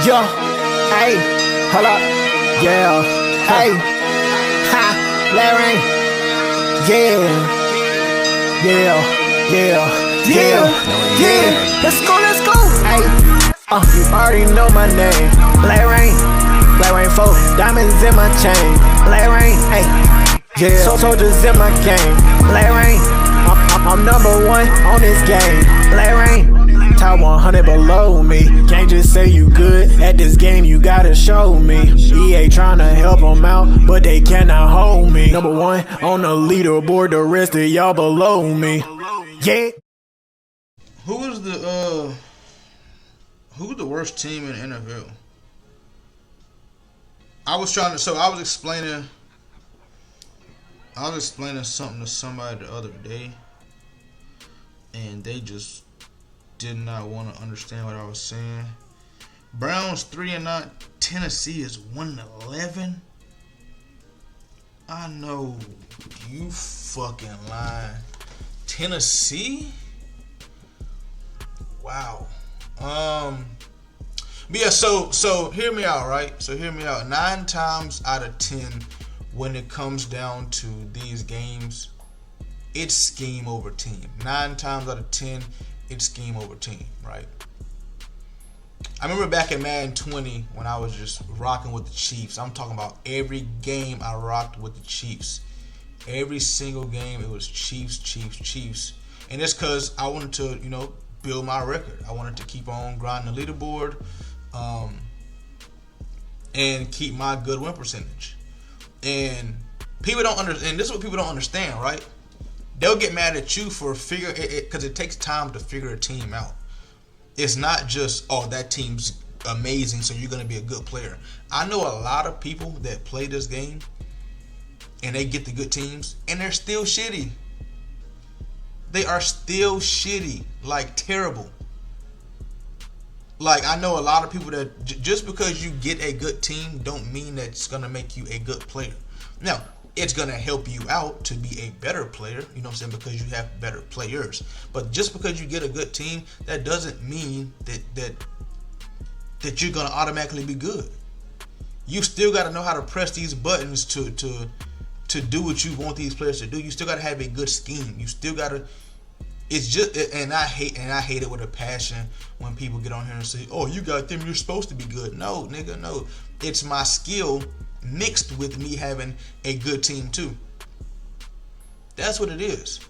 Yo, hey, hold up, yeah, hey, ha, Larry, yeah, let's go, hey, you already know my name, Larry 4, diamonds in my chain, Larry, hey, yeah, soldiers in my game, Larry, I'm number one on this game, Larry. Top 100 below me. Can't just say you good at this game, you gotta show me. EA tryna help them out, but they cannot hold me. Number one on the leaderboard, the rest of y'all below me. Yeah. Who's the worst team in the NFL? I was explaining something to somebody the other day, and they just did not want to understand what I was saying. Browns 3-9. Tennessee is 1-11. I know you fucking lying. Tennessee? Wow. But yeah, so hear me out, right? So hear me out. 9 times out of 10, when it comes down to these games, it's scheme over team. 9 times out of 10, it's scheme over team, right? I remember back in Madden 20 when I was just rocking with the Chiefs. I'm talking about every game I rocked with the Chiefs. Every single game it was Chiefs. And it's because I wanted to, build my record. I wanted to keep on grinding the leaderboard and keep my good win percentage. And people don't understand. And this is what people don't understand, right? They'll get mad at you for figuring it because it takes time to figure a team out. It's not just, that team's amazing, so you're going to be a good player. I know a lot of people that play this game and they get the good teams and they're still shitty. They are still shitty, like terrible. Like, I know a lot of people that just because you get a good team don't mean that it's going to make you a good player. Now, it's going to help you out to be a better player, you know what I'm saying, because you have better players. But just because you get a good team, that doesn't mean that you're going to automatically be good. You still got to know how to press these buttons to do what you want these players to do. You still got to have a good scheme. You still got to. It's just, and I hate it with a passion when people get on here and say, "Oh, you got them, you're supposed to be good." No, nigga, no. It's my skill mixed with me having a good team too. That's what it is.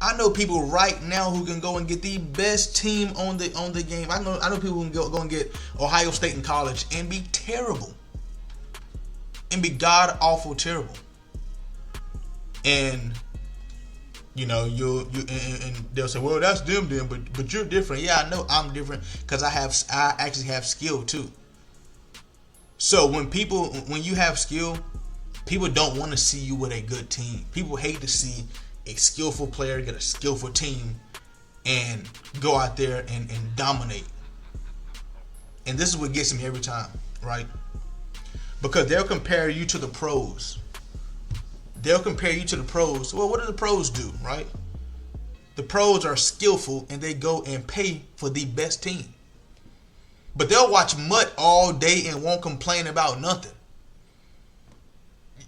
I know people right now who can go and get the best team on the game. I know people who can go and get Ohio State in college and be terrible. And be god awful terrible. And and they'll say, "Well, that's them then, but you're different." Yeah, I know I'm different because I actually have skill too. So when you have skill, people don't want to see you with a good team. People hate to see a skillful player get a skillful team and go out there and dominate. And this is what gets me every time, right? Because they'll compare you to the pros. Well, what do the pros do, right? The pros are skillful and they go and pay for the best team. But they'll watch MUT all day and won't complain about nothing.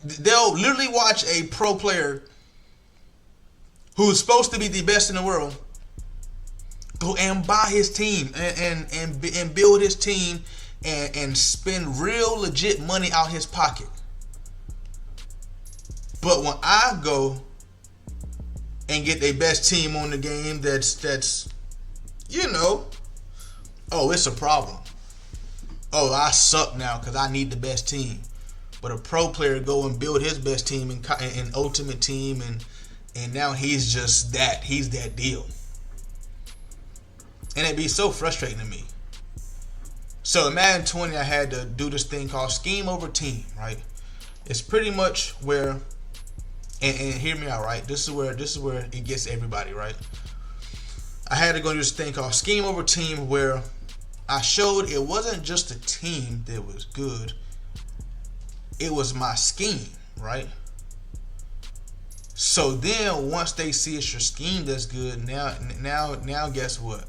They'll literally watch a pro player who's supposed to be the best in the world go and buy his team and build his team and spend real legit money out his pocket. But when I go and get the best team on the game that's it's a problem. Oh, I suck now because I need the best team. But a pro player go and build his best team in Ultimate Team, and now he's just that. He's that deal. And it'd be so frustrating to me. So in Madden 20, I had to do this thing called scheme over team, right? It's pretty much where, and hear me out, right? This is where it gets everybody, right? I had to go do this thing called scheme over team where I showed it wasn't just a team that was good. It was my scheme, right? So then once they see it's your scheme that's good, now guess what?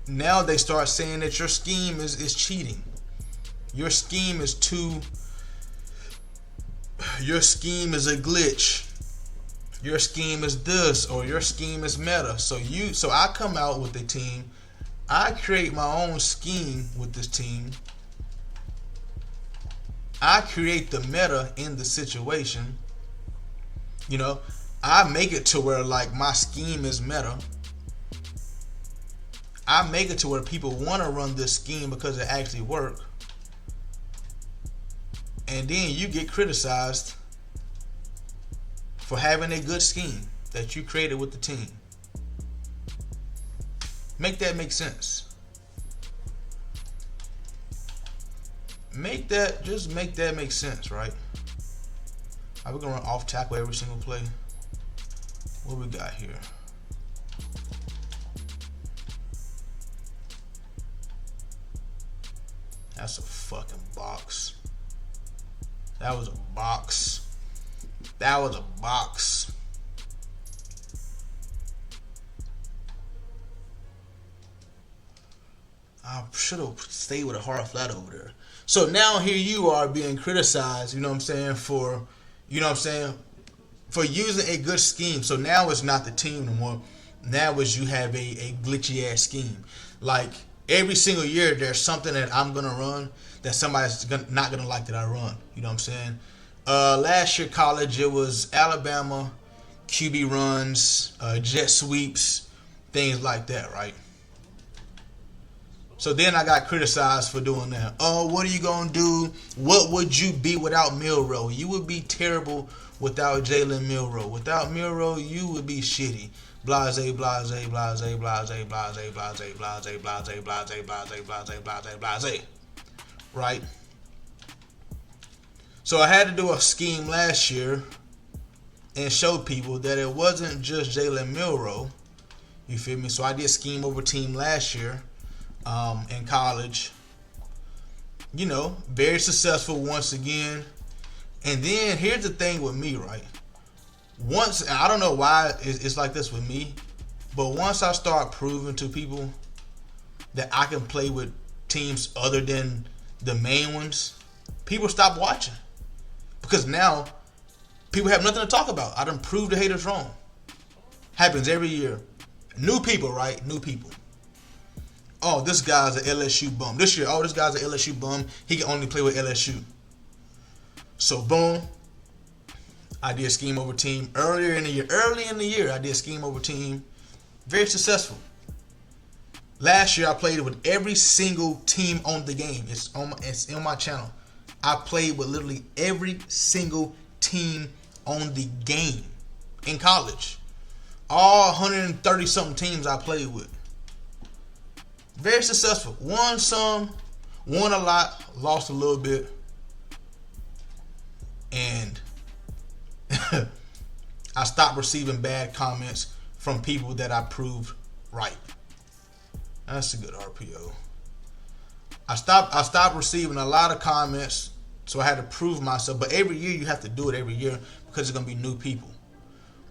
now they start saying that your scheme is cheating. Your scheme is your scheme is a glitch. Your scheme is this, or your scheme is meta. So I come out with the team. I create my own scheme with this team. I create the meta in the situation. You know, I make it to where like my scheme is meta. I make it to where people want to run this scheme because it actually works. And then you get criticized for having a good scheme that you created with the team. Make that make sense. Make that make sense, right? Are we gonna run off tackle every single play? What we got here? That's a fucking box. That was a box. That was a box. I should have stayed with a hard flat over there. So now here you are being criticized, you know what I'm saying, for using a good scheme. So now it's not the team no more. Now it's you have a glitchy ass scheme. Like every single year there's something that I'm gonna run that somebody's not gonna like that I run. You know what I'm saying? Last year college it was Alabama, QB runs, jet sweeps, things like that, right? So then I got criticized for doing that. Oh, what are you going to do? What would you be without Milroe? You would be terrible without Jalen Milroe. Without Milroe, you would be shitty. Blase, blase, blase, blase, blase, blase, blase, blase, blase, blase, blase, blase, blase. Right? So I had to do a scheme last year and show people that it wasn't just Jalen Milroe. You feel me? So I did scheme over team last year. In college, you know, very successful once again. And then here's the thing with me, right? Once, and I don't know why it's like this with me, but once I start proving to people that I can play with teams other than the main ones, people stop watching. Because now people have nothing to talk about. I done proved the haters wrong. Happens every year. New people, right? New people. Oh, this guy's an LSU bum. This year, oh, this guy's an LSU bum. He can only play with LSU. So, boom. I did scheme over team early in the year, I did scheme over team. Very successful. Last year, I played with every single team on the game. It's on my channel. I played with literally every single team on the game in college. All 130-something teams I played with. Very successful. Won some, won a lot, lost a little bit. And I stopped receiving bad comments from people that I proved right. That's a good RPO. I stopped receiving a lot of comments, so I had to prove myself. But every year you have to do it every year because there's going to be new people.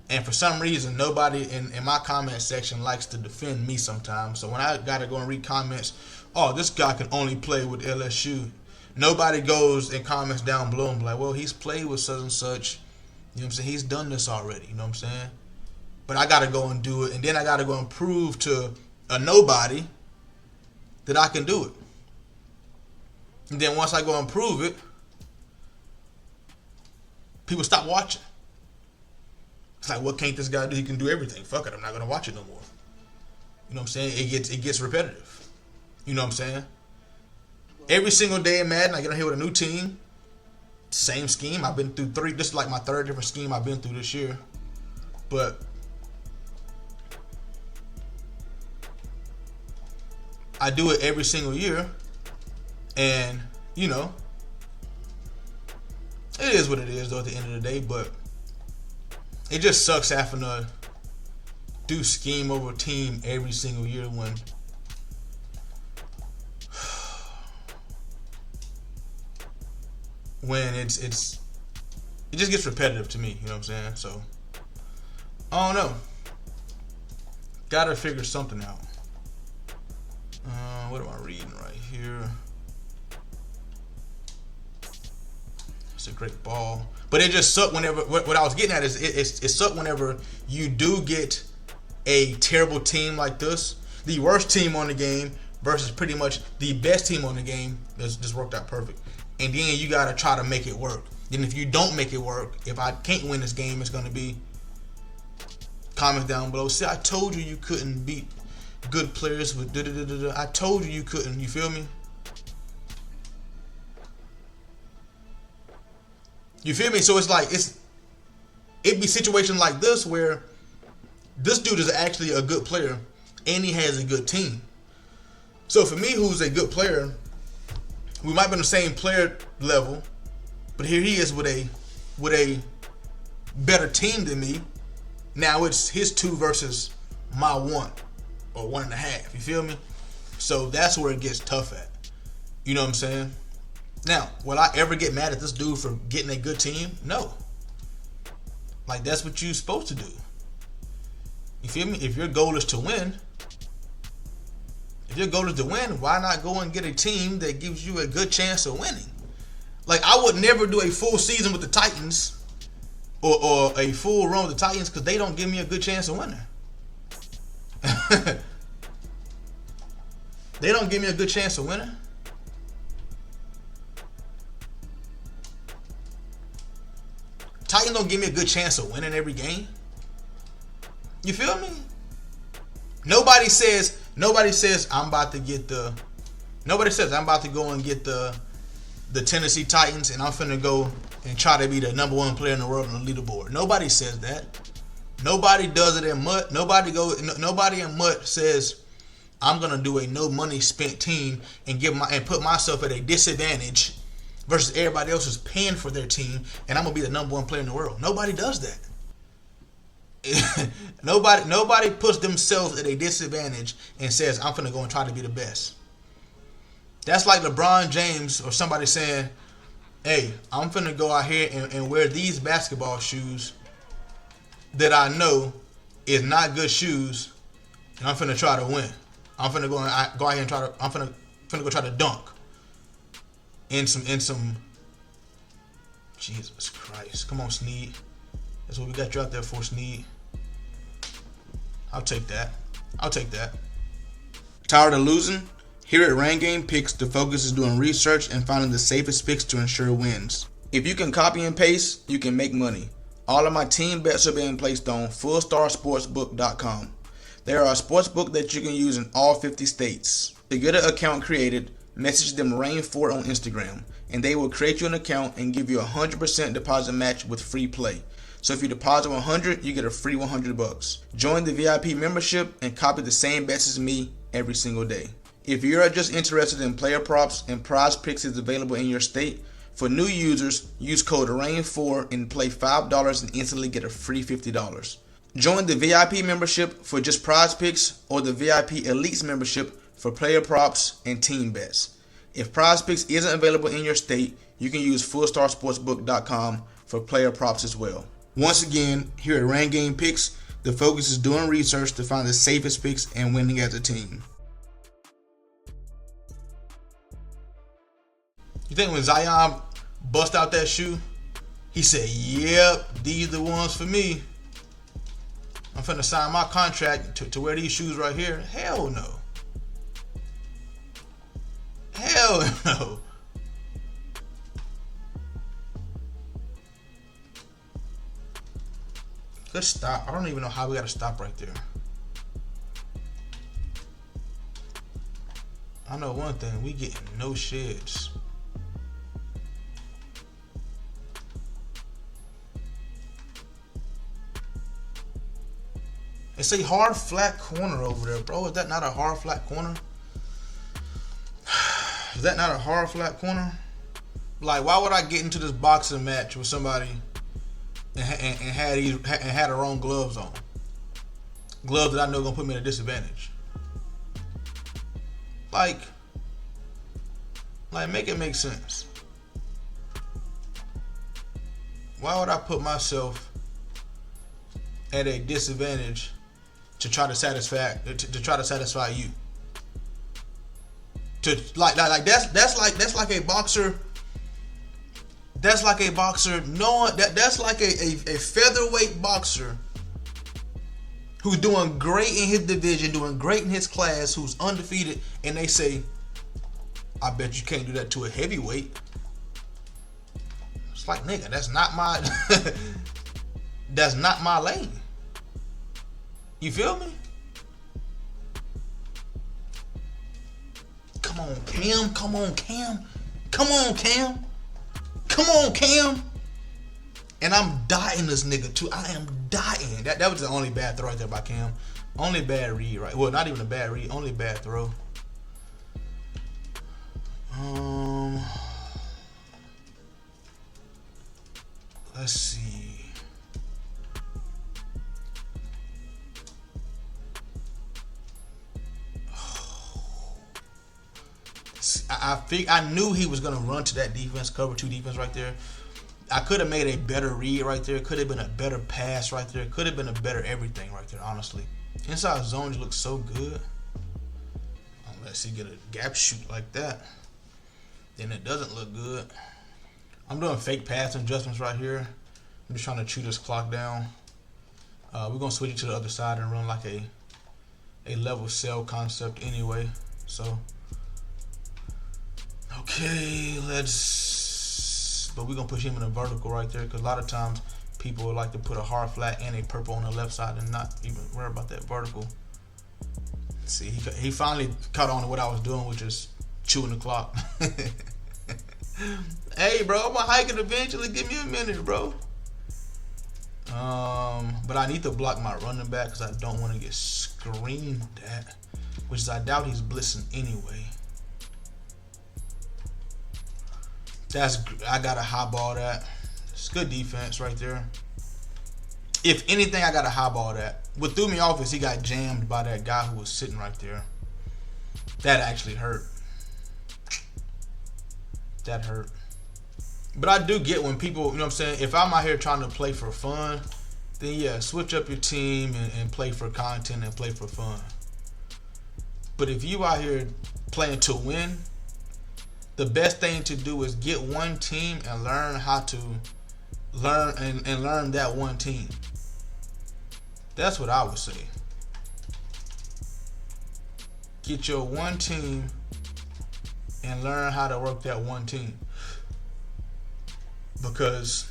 And for some reason, nobody in my comment section likes to defend me sometimes. So when I got to go and read comments, oh, this guy can only play with LSU. Nobody goes and comments down below and be like, well, he's played with such and such. You know what I'm saying? He's done this already. You know what I'm saying? But I got to go and do it. And then I got to go and prove to a nobody that I can do it. And then once I go and prove it, people stop watching. It's like, what can't this guy do? He can do everything. Fuck it, I'm not gonna watch it no more. You know what I'm saying? It gets repetitive. You know what I'm saying? Every single day in Madden, I get on here with a new team. Same scheme. I've been through 3. This is like my 3rd different scheme I've been through this year. But I do it every single year. And, you know, it is what it is though at the end of the day, but it just sucks having to do scheme over team every single year when it just gets repetitive to me, you know what I'm saying? So I don't know. Gotta figure something out. What am I reading right here? It's a great ball, but it just sucked whenever. What I was getting at is it sucked whenever you do get a terrible team like this, the worst team on the game versus pretty much the best team on the game. That's just worked out perfect, and then you gotta try to make it work. Then if you don't make it work, if I can't win this game, it's gonna be comments down below. See, I told you you couldn't beat good players with da-da-da-da-da. I told you you couldn't. You feel me? You feel me? So it's like it'd be situations like this where this dude is actually a good player and he has a good team. So for me, who's a good player, we might be on the same player level, but here he is with a better team than me. Now it's his 2 versus my 1 or 1.5. You feel me? So that's where it gets tough at. You know what I'm saying? Now, will I ever get mad at this dude for getting a good team? No. Like, that's what you're supposed to do. You feel me? If your goal is to win, why not go and get a team that gives you a good chance of winning? Like, I would never do a full season with the Titans or a full run with the Titans because they don't give me a good chance of winning. They don't give me a good chance of winning. Titans don't give me a good chance of winning every game. You feel me? Nobody says I'm about to get the. Nobody says I'm about to go and get the Tennessee Titans and I'm finna go and try to be the number 1 player in the world on the leaderboard. Nobody says that. Nobody does it in MUT. Nobody in MUT says I'm gonna do a no money spent team and put myself at a disadvantage versus everybody else is paying for their team and I'm gonna be the number 1 player in the world. Nobody does that. Nobody puts themselves at a disadvantage and says I'm finna go and try to be the best. That's like LeBron James or somebody saying, hey, I'm finna go out here and wear these basketball shoes that I know is not good shoes, and I'm finna try to win. I'm finna go out here and I'm finna go try to dunk in some. Jesus Christ, come on, Sneed. That's what we got you out there for, Sneed. I'll take that. Tired of losing? Here at Rain Game Picks, the focus is doing research and finding the safest picks to ensure wins. If you can copy and paste, you can make money. All of my team bets are being placed on fullstarsportsbook.com. They are a sportsbook that you can use in all 50 states. To get an account created, message them Rain4 on Instagram, and they will create you an account and give you a 100% deposit match with free play. So if you deposit $100, you get a free $100. Join the VIP membership and copy the same bets as me every single day. If you're just interested in player props and prize picks is available in your state, for new users, use code RAIN4 and play $5 and instantly get a free $50. Join the VIP membership for just prize picks or the VIP Elites membership for player props and team bets. If prize picks isn't available in your state, you can use fullstarsportsbook.com for player props as well. Once again, here at Rain Game Picks, the focus is doing research to find the safest picks and winning as a team. You think when Zion bust out that shoe, he said, yep, these are the ones for me. I'm finna sign my contract to wear these shoes right here. Hell no. Hell no. Let's stop. I don't even know how we gotta stop right there. I know one thing, we getting no sheds. It's a hard flat corner over there, bro. Is that not a hard flat corner? Is that not a hard flat corner? Like, why would I get into this boxing match with somebody and had the wrong gloves on? Gloves that I know are gonna put me at a disadvantage. Like make it make sense. Why would I put myself at a disadvantage to try to satisfy you? To that's like a boxer. That's like a boxer knowing that's like a featherweight boxer who's doing great in his division, doing great in his class, who's undefeated, and they say, I bet you can't do that to a heavyweight. It's like, nigga, that's not my that's not my lane. You feel me? Come on, Cam. Come on, Cam. Come on, Cam. Come on, Cam. And I'm dying this nigga too. I am dying. That was the only bad throw right there by Cam. Only bad read, right? Well, not even a bad read. Only bad throw. Let's see. I knew he was gonna run to that defense, cover 2 defense right there. I could have made a better read right there. Could have been a better pass right there. Could have been a better everything right there, honestly. Inside zones look so good. Unless he get a gap shoot like that, then it doesn't look good. I'm doing fake pass adjustments right here. I'm just trying to chew this clock down. We're gonna switch it to the other side and run like a level cell concept anyway. So okay, but we're gonna push him in a vertical right there, because a lot of times people would like to put a hard flat and a purple on the left side and not even worry about that vertical. See, he finally caught on to what I was doing, which is chewing the clock. Hey, bro, I'm gonna hike it eventually. Give me a minute, bro. But I need to block my running back because I don't want to get screamed at, which is I doubt he's blitzing anyway. I gotta highball that. It's good defense right there. If anything, I gotta highball that. What threw me off is he got jammed by that guy who was sitting right there. That actually hurt. That hurt. But I do get when people, you know what I'm saying, if I'm out here trying to play for fun, then yeah, switch up your team and play for content and play for fun. But if you out here playing to win, the best thing to do is get one team and learn how to learn that one team. That's what I would say. Get your one team and learn how to work that one team. Because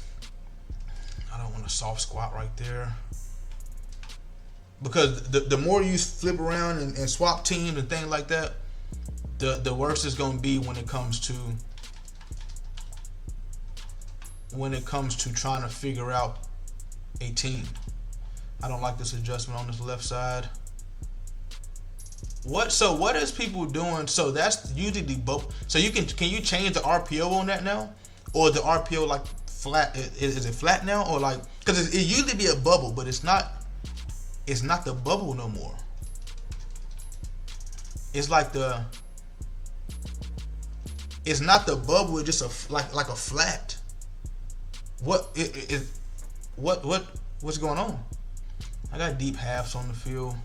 I don't want a soft squat right there. Because the more you flip around and swap teams and things like that, the worse it's gonna be when it comes to trying to figure out a team. I don't like this adjustment on this left side. What is people doing? So that's usually the bubble. So can you change the RPO on that now, or the RPO like flat? Is it flat now, or like, because it usually be a bubble, but it's not the bubble no more. It's like it's not the bubble. It's just like a flat. What's going on? I got deep halves on the field,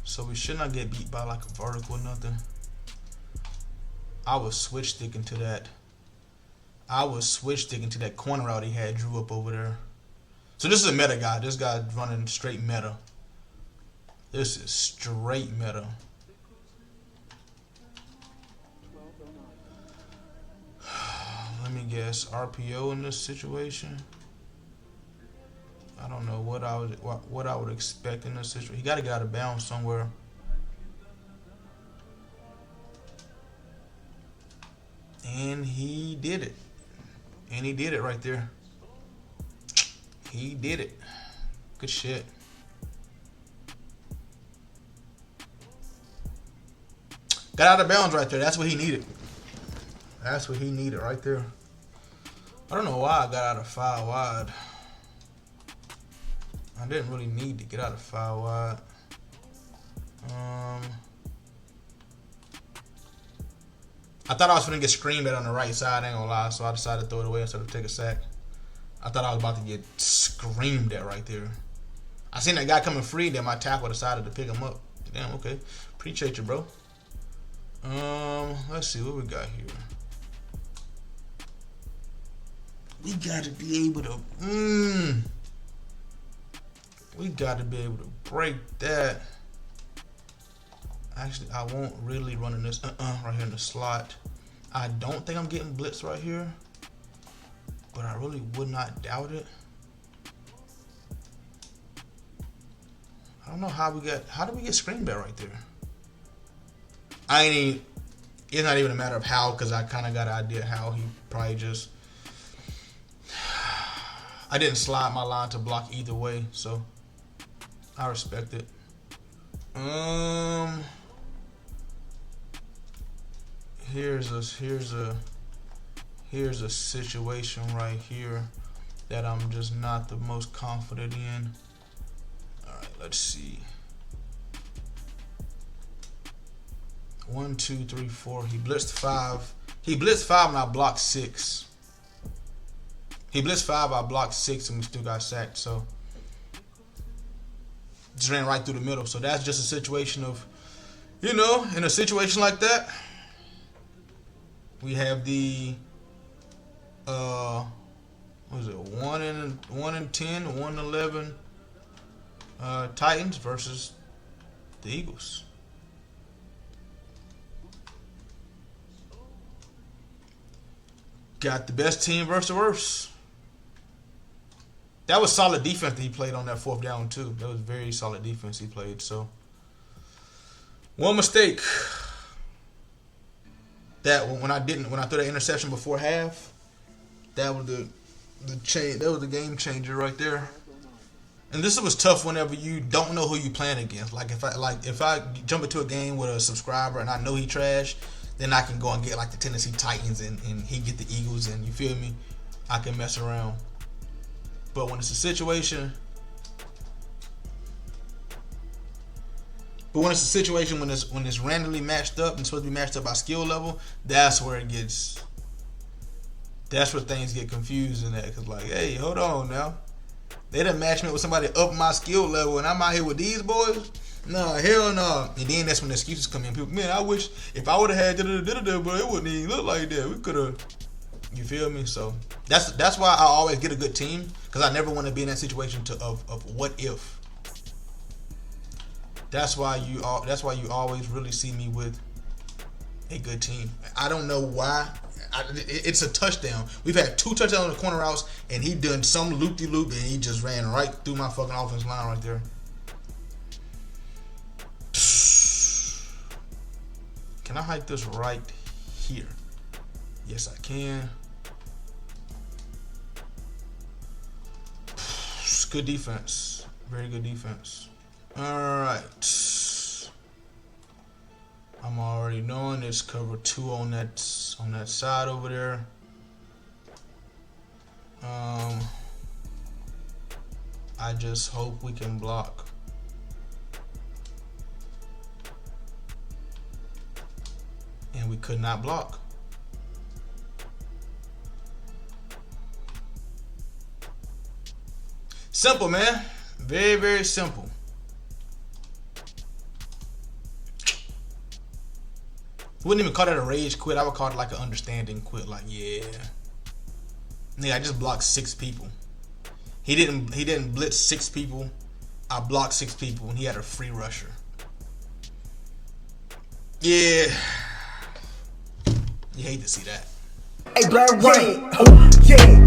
so we should not get beat by like a vertical or nothing. I was switch sticking to that corner route he had drew up over there. So this is a meta guy. This guy's running straight meta. This is straight meta. Let me guess, RPO in this situation. I don't know what I would expect in this situation. He got to get out of bounds somewhere. And he did it. And he did it right there. He did it. Good shit. Got out of bounds right there. That's what he needed. That's what he needed right there. I don't know why I got out of 5 wide. I didn't really need to get out of 5 wide. I thought I was going to get screamed at on the right side, I ain't gonna lie, so I decided to throw it away instead of take a sack. I thought I was about to get screamed at right there. I seen that guy coming free, then my tackle decided to pick him up. Damn, okay. Appreciate you, bro. Let's see what we got here. We got to be able to. We got to be able to break that. Actually, I won't really run in this right here in the slot. I don't think I'm getting blitz right here, but I really would not doubt it. I don't know how did we get screen bet right there? It's not even a matter of how, because I kind of got an idea how. He probably just, I didn't slide my line to block either way, so I respect it. Here's a situation right here that I'm just not the most confident in. All right, let's see. 1, 2, 3, 4. He blitzed 5. He blitzed 5 and I blocked 6. He blitzed 5, I blocked 6, and we still got sacked. So just ran right through the middle. So that's just a situation of, in a situation like that, we have the 1 and 10, 1 and 11 Titans versus the Eagles. Got the best team versus the worst. That was solid defense that he played on that 4th down too. That was very solid defense he played. So one mistake. That when I threw that interception before half, that was the change. That was the game changer right there. And this was tough whenever you don't know who you playing against. Like if I jump into a game with a subscriber and I know he trash, then I can go and get like the Tennessee Titans and he get the Eagles, and you feel me? I can mess around. But when it's a situation, when it's randomly matched up and supposed to be matched up by skill level, that's where things get confusing at. Cause like, hey, hold on now. They done match me with somebody up my skill level and I'm out here with these boys? Nah, hell no. And then that's when the excuses come in. People, man, I wish if I would have had da-da-da-da-da, but it wouldn't even look like that. We could have, you feel me? So that's why I always get a good team, because I never want to be in that situation of what if. That's why you always really see me with a good team. I don't know why. It's a touchdown. We've had 2 touchdowns on the corner routes, and he done some loop-de-loop, and he just ran right through my fucking offensive line right there. Can I hike this right here? Yes, I can. Good defense. Very good defense. Alright. I'm already knowing it's cover 2 on that side over there. I just hope we can block. And we could not block. Simple, man. Very, very simple. Wouldn't even call that a rage quit. I would call it like an understanding quit. Like, yeah, nigga, I just blocked 6 people. He didn't blitz 6 people. I blocked 6 people, and he had a free rusher. Yeah, you hate to see that. Hey, Black Rain. Yeah.